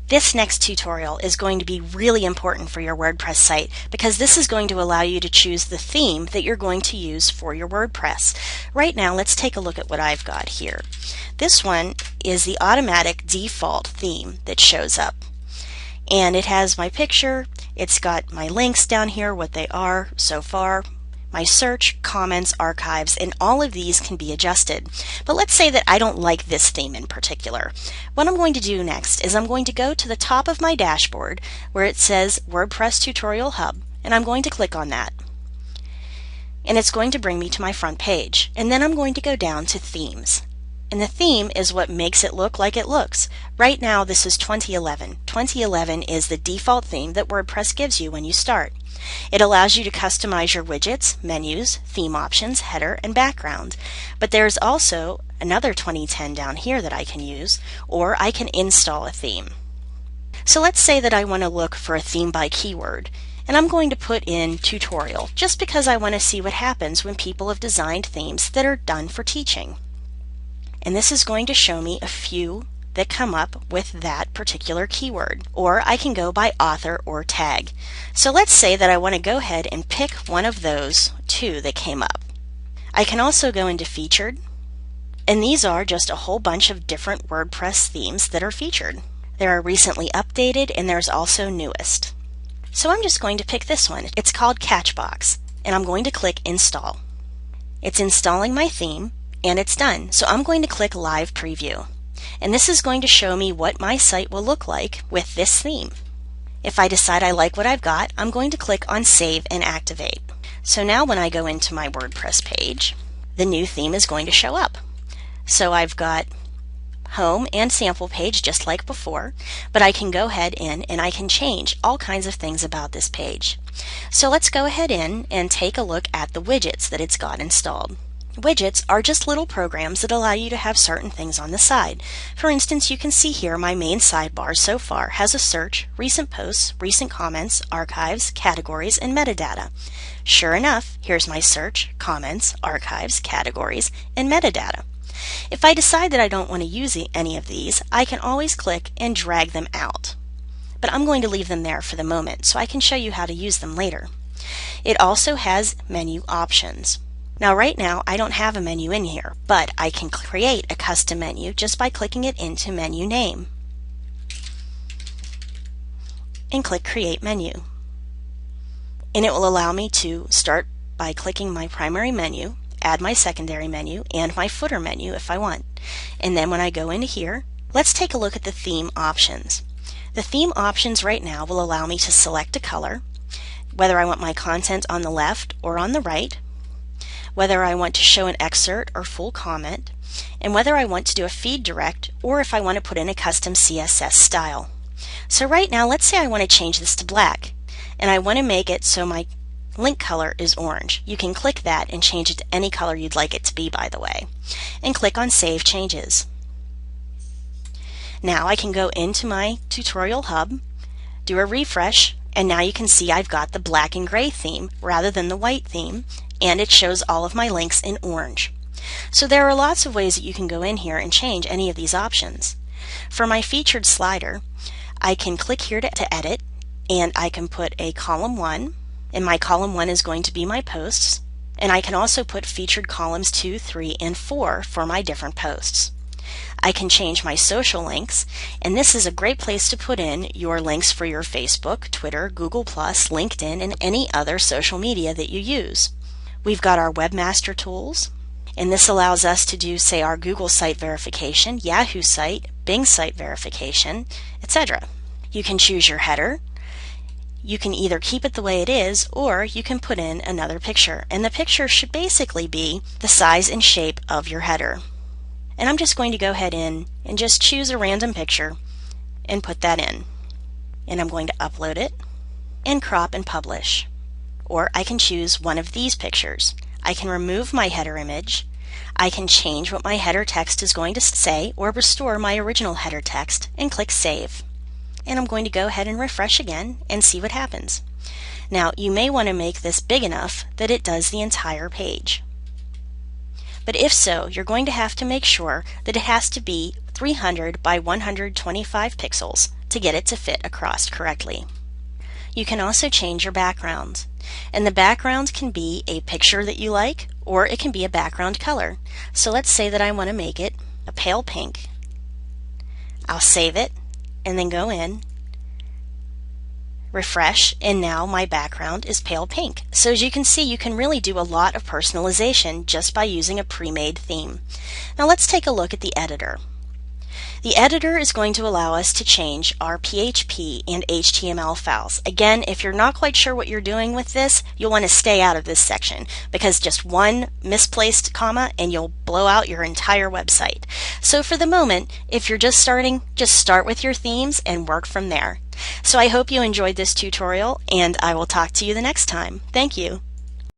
This next tutorial is going to be really important for your WordPress site because this is going to allow you to choose the theme that you're going to use for your WordPress. Right now, let's take a look at what I've got here. This one is the automatic default theme that shows up. And it has my picture, it's got my links down here, what they are so far, my search, comments, archives, and all of these can be adjusted. But let's say that I don't like this theme in particular. What I'm going to do next is I'm going to go to the top of my dashboard where it says WordPress Tutorial Hub, and I'm going to click on that. And it's going to bring me to my front page. And then I'm going to go down to Themes. And the theme is what makes it look like it looks. Right now this is 2011. 2011 is the default theme that WordPress gives you when you start. It allows you to customize your widgets, menus, theme options, header, and background. But there's also another 2010 down here that I can use, or I can install a theme. So let's say that I want to look for a theme by keyword, and I'm going to put in tutorial, just because I want to see what happens when people have designed themes that are done for teaching. And this is going to show me a few that come up with that particular keyword. Or I can go by author or tag. So let's say that I want to go ahead and pick one of those two that came up. I can also go into featured, and these are just a whole bunch of different WordPress themes that are featured. There are recently updated, and there's also newest. So I'm just going to pick this one. It's called Catchbox, and I'm going to click install. It's installing my theme, and it's done. So I'm going to click Live Preview. And this is going to show me what my site will look like with this theme. If I decide I like what I've got, I'm going to click on Save and Activate. So now when I go into my WordPress page, the new theme is going to show up. So I've got home and sample page just like before, but I can go ahead in and I can change all kinds of things about this page. So let's go ahead in and take a look at the widgets that it's got installed. Widgets are just little programs that allow you to have certain things on the side. For instance, you can see here my main sidebar so far has a search, recent posts, recent comments, archives, categories, and metadata. Sure enough, here's my search, comments, archives, categories, and metadata. If I decide that I don't want to use any of these, I can always click and drag them out. But I'm going to leave them there for the moment so I can show you how to use them later. It also has menu options. Now right now I don't have a menu in here, but I can create a custom menu just by clicking it into Menu Name and click Create Menu. And it will allow me to start by clicking my primary menu, add my secondary menu, and my footer menu if I want. And then when I go into here, let's take a look at the theme options. The theme options right now will allow me to select a color, whether I want my content on the left or on the right, whether I want to show an excerpt or full comment, and whether I want to do a feed direct or if I want to put in a custom CSS style. So right now, let's say I want to change this to black, and I want to make it so my link color is orange. You can click that and change it to any color you'd like it to be, by the way, and click on Save Changes. Now I can go into my Tutorial Hub, do a refresh, and now you can see I've got the black and gray theme rather than the white theme, and it shows all of my links in orange. So there are lots of ways that you can go in here and change any of these options. For my featured slider, I can click here to edit, and I can put a column 1, and my column 1 is going to be my posts, and I can also put featured columns 2, 3, and 4 for my different posts. I can change my social links, and this is a great place to put in your links for your Facebook, Twitter, Google+, LinkedIn, and any other social media that you use. We've got our webmaster tools, and this allows us to do, say, our Google site verification, Yahoo site, Bing site verification, etc. You can choose your header. You can either keep it the way it is, or you can put in another picture, and the picture should basically be the size and shape of your header. And I'm just going to go ahead in and just choose a random picture and put that in. And I'm going to upload it and crop and publish. Or I can choose one of these pictures. I can remove my header image. I can change what my header text is going to say or restore my original header text and click Save. And I'm going to go ahead and refresh again and see what happens. Now you may want to make this big enough that it does the entire page. But if so, you're going to have to make sure that it has to be 300 by 125 pixels to get it to fit across correctly. You can also change your background, and the background can be a picture that you like, or it can be a background color. So let's say that I want to make it a pale pink. I'll save it and then go in, refresh, and now my background is pale pink. So as you can see, you can really do a lot of personalization just by using a pre-made theme. Now let's take a look at the editor. The editor is going to allow us to change our PHP and HTML files. Again, if you're not quite sure what you're doing with this, you'll want to stay out of this section because just one misplaced comma and you'll blow out your entire website. So for the moment, if you're just starting, just start with your themes and work from there. So I hope you enjoyed this tutorial, and I will talk to you the next time. Thank you.